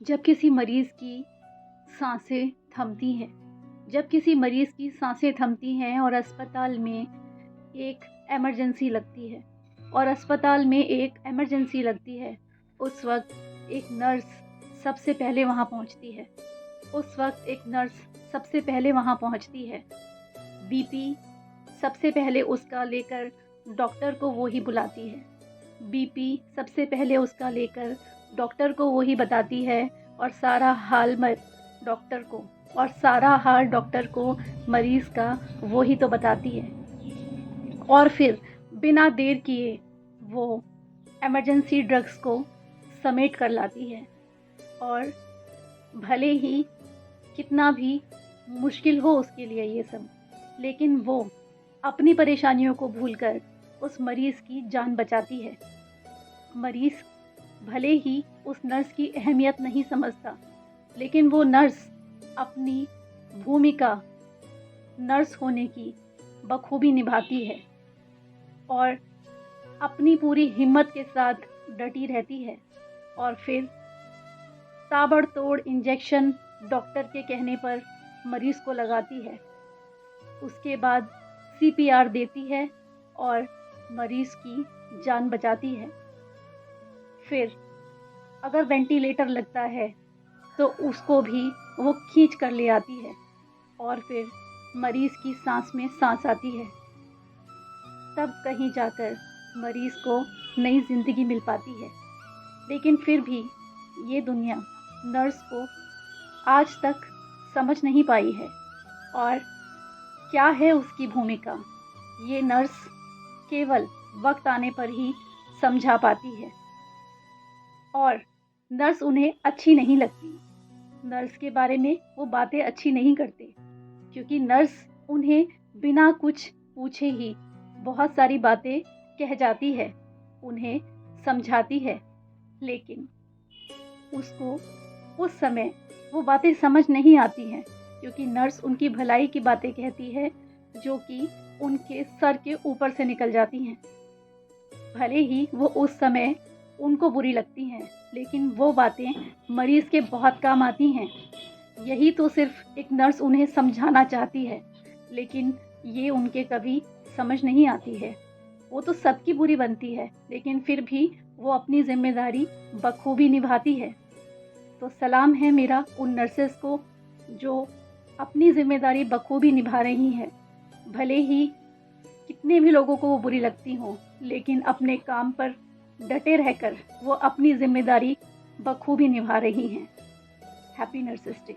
जब किसी मरीज़ की साँसें थमती हैं जब किसी मरीज़ की साँसें थमती हैं और अस्पताल में एक इमरजेंसी लगती है उस वक़्त एक नर्स सबसे पहले वहाँ पहुँचती है। बीपी सबसे पहले उसका लेकर डॉक्टर को वो ही बुलाती है। बीपी सबसे पहले उसका लेकर डॉक्टर को वो ही बताती है और सारा हाल डॉक्टर को मरीज़ का वो ही तो बताती है। और फिर बिना देर किए वो इमरजेंसी ड्रग्स को समेट कर लाती है। और भले ही कितना भी मुश्किल हो उसके लिए ये सब, लेकिन वो अपनी परेशानियों को भूलकर उस मरीज़ की जान बचाती है। मरीज़ भले ही उस नर्स की अहमियत नहीं समझता, लेकिन वो नर्स अपनी भूमिका नर्स होने की बखूबी निभाती है और अपनी पूरी हिम्मत के साथ डटी रहती है। और फिर ताबड़तोड़ इंजेक्शन डॉक्टर के कहने पर मरीज़ को लगाती है। उसके बाद सीपीआर देती है और मरीज़ की जान बचाती है। फिर अगर वेंटिलेटर लगता है तो उसको भी वो खींच कर ले आती है और फिर मरीज़ की सांस में सांस आती है। तब कहीं जाकर मरीज़ को नई ज़िंदगी मिल पाती है। लेकिन फिर भी ये दुनिया नर्स को आज तक समझ नहीं पाई है और क्या है उसकी भूमिका, ये नर्स केवल वक्त आने पर ही समझा पाती है। और नर्स उन्हें अच्छी नहीं लगती, नर्स के बारे में वो बातें अच्छी नहीं करते, क्योंकि नर्स उन्हें बिना कुछ पूछे ही बहुत सारी बातें कह जाती है, उन्हें समझाती है। लेकिन उसको उस समय वो बातें समझ नहीं आती हैं, क्योंकि नर्स उनकी भलाई की बातें कहती है जो कि उनके सर के ऊपर से निकल जाती हैं। भले ही वो उस समय उनको बुरी लगती हैं, लेकिन वो बातें मरीज़ के बहुत काम आती हैं। यही तो सिर्फ एक नर्स उन्हें समझाना चाहती है, लेकिन ये उनके कभी समझ नहीं आती है। वो तो सबकी बुरी बनती है, लेकिन फिर भी वो अपनी ज़िम्मेदारी बखूबी निभाती है। तो सलाम है मेरा उन नर्सेस को जो अपनी ज़िम्मेदारी बखूबी निभा रही हैं। भले ही कितने भी लोगों को वो बुरी लगती हों, लेकिन अपने काम पर डटे रहकर वो अपनी ज़िम्मेदारी बखूबी निभा रही हैं। Happy nurses day.